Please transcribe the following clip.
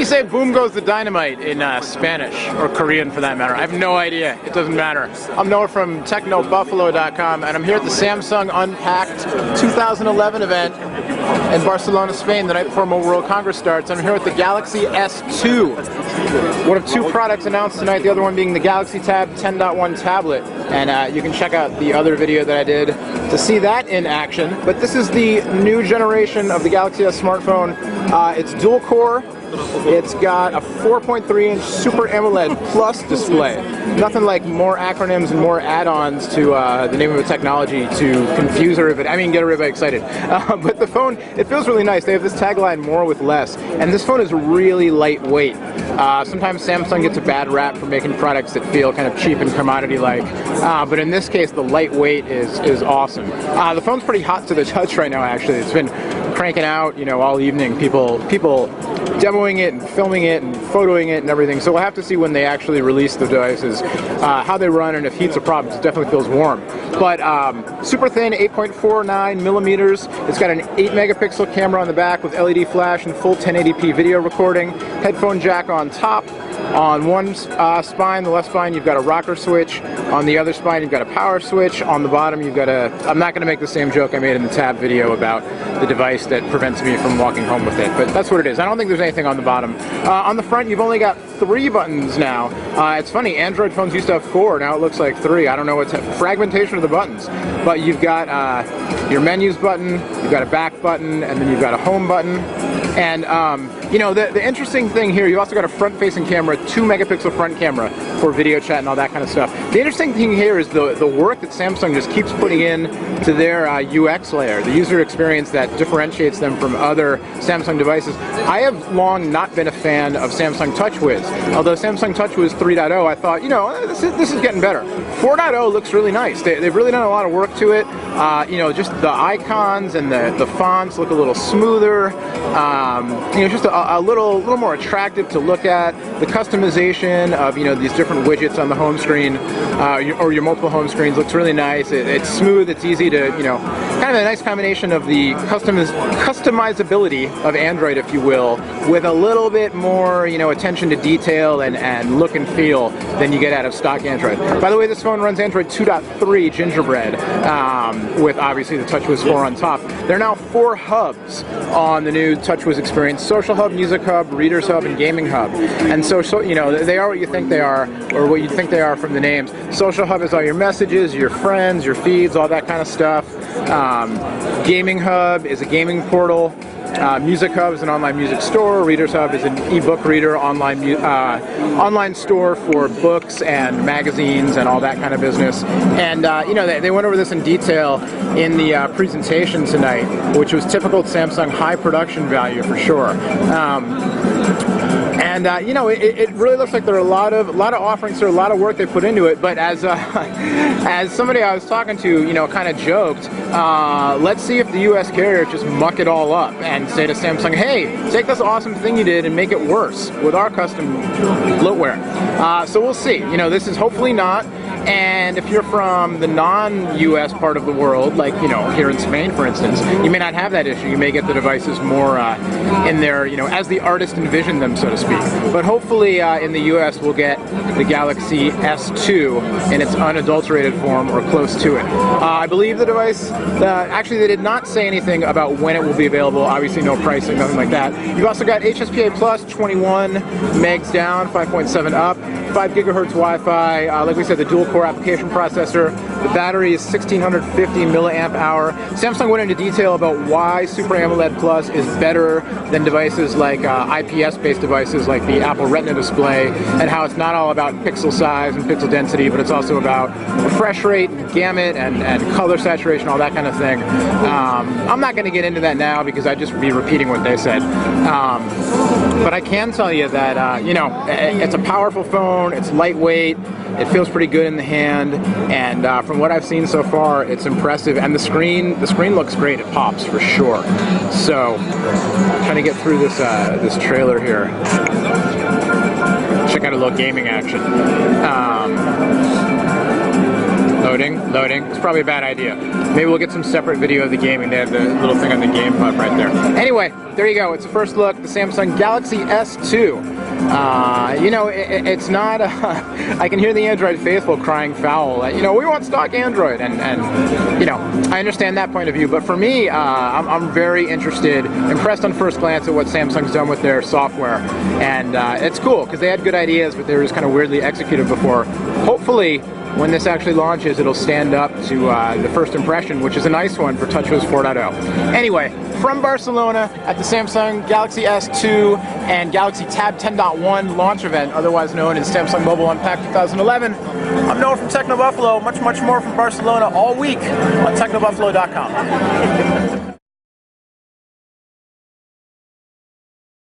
you say boom goes the dynamite in Spanish, or Korean for that matter? I have no idea. It doesn't matter. I'm Noah from TechnoBuffalo.com, and I'm here at the Samsung Unpacked 2011 event in Barcelona, Spain, the night before Mobile World Congress starts. I'm here with the Galaxy S2. One of two products announced tonight, the other one being the Galaxy Tab 10.1 tablet. And you can check out the other video that I did to see that in action. But this is the new generation of the Galaxy S smartphone. It's dual core. It's got a 4.3-inch Super AMOLED Plus display. Nothing like more acronyms and more add-ons to the name of a technology to confuse everybody. I mean, get everybody excited. But the phone, it feels really nice. They have this tagline, more with less. And this phone is really lightweight. Sometimes Samsung gets a bad rap for making products that feel kind of cheap and commodity-like. But in this case, the lightweight is awesome. The phone's pretty hot to the touch right now, actually. It's been cranking out, you know, all evening. People demoing it and filming it and photoing it and everything. So we'll have to see when they actually release the devices, how they run, and if heat's a problem. It definitely feels warm. But super thin, 8.49 millimeters. It's got an 8-megapixel camera on the back with LED flash and full 1080p video recording. Headphone jack on top. On one spine, the left spine, you've got a rocker switch. On the other spine, you've got a power switch. On the bottom, you've got a... I'm not going to make the same joke I made in the Tab video about the device that prevents me from walking home with it, but that's what it is. I don't think there's anything on the bottom. On the front, you've only got 3 buttons now. It's funny, Android phones used to have 4, now it looks like 3. I don't know what's... fragmentation of the buttons. But you've got your menus button, you've got a back button, and then you've got a home button. And, you know, the interesting thing here, you've also got a front-facing camera, 2-megapixel front camera for video chat and all that kind of stuff. The interesting thing here is the work that Samsung just keeps putting in to their UX layer, the user experience that differentiates them from other Samsung devices. I have long not been a fan of Samsung TouchWiz. Although Samsung TouchWiz 3.0, I thought, you know, this is getting better. 4.0 looks really nice. They've really done a lot of work to it. You know, just the icons and the fonts look a little smoother. You know, just a little more attractive to look at. The customization of, you know, these different widgets on the home screen or your multiple home screens looks really nice. It's smooth. It's easy to, you know, kind of a nice combination of the customizability of Android, if you will, with a little bit more, you know, attention to detail and look and feel than you get out of stock Android. By the way, this phone runs Android 2.3 Gingerbread with obviously the TouchWiz 4 on top. There are now 4 hubs on the new TouchWiz experience: Social Hub, Music Hub, Readers Hub, and Gaming Hub. And so you know, they are what you think they are, or what you think they are from the names. Social Hub is all your messages, your friends, your feeds, all that kind of stuff. Gaming Hub is a gaming portal. Music Hub is an online music store. Readers Hub is an e-book reader, online store for books and magazines and all that kind of business. And you know, they went over this in detail in the presentation tonight, which was typical Samsung high production value for sure. And you know, it really looks like there are a lot of offerings, there are a lot of work they put into it. But as somebody I was talking to, you know, kind of joked, let's see if the U.S. carriers just muck it all up and say to Samsung, hey, take this awesome thing you did and make it worse with our custom bloatware. So we'll see. You know, this is hopefully not. And if you're from the non-US part of the world, like, you know, here in Spain, for instance, you may not have that issue. You may get the devices more in there, you know, as the artist envisioned them, so to speak. But hopefully in the US we'll get the Galaxy S2 in its unadulterated form or close to it. I believe the device, actually they did not say anything about when it will be available. Obviously no pricing, nothing like that. You've also got HSPA Plus, 21 megs down, 5.7 up, 5 gigahertz Wi-Fi, like we said, the dual-core application processor. The battery is 1650 milliamp hour. Samsung went into detail about why Super AMOLED Plus is better than devices like IPS-based devices like the Apple Retina display, and how it's not all about pixel size and pixel density, but it's also about refresh rate, gamut, and color saturation, all that kind of thing. I'm not going to get into that now because I'd just be repeating what they said. But I can tell you that, you know, it's a powerful phone, it's lightweight, it feels pretty good in the hand, and from what I've seen so far, it's impressive. And the screen looks great, it pops for sure. So, trying to get through this this trailer here. Check out a little gaming action. Loading, loading. It's probably a bad idea. Maybe we'll get some separate video of the gaming. They have the little thing on the game hub right there. Anyway, there you go. It's the first look, the Samsung Galaxy S2. You know, it's not, I can hear the Android faithful crying foul, you know, we want stock Android, and you know, I understand that point of view, but for me, I'm very impressed on first glance at what Samsung's done with their software, and it's cool, because they had good ideas, but they were just kind of weirdly executed before. Hopefully, when this actually launches, it'll stand up to the first impression, which is a nice one for TouchWiz 4.0. Anyway, from Barcelona at the Samsung Galaxy S2 and Galaxy Tab 10.1 launch event, otherwise known as Samsung Mobile Unpacked 2011, I'm Noah from Techno Buffalo. Much more from Barcelona all week on TechnoBuffalo.com.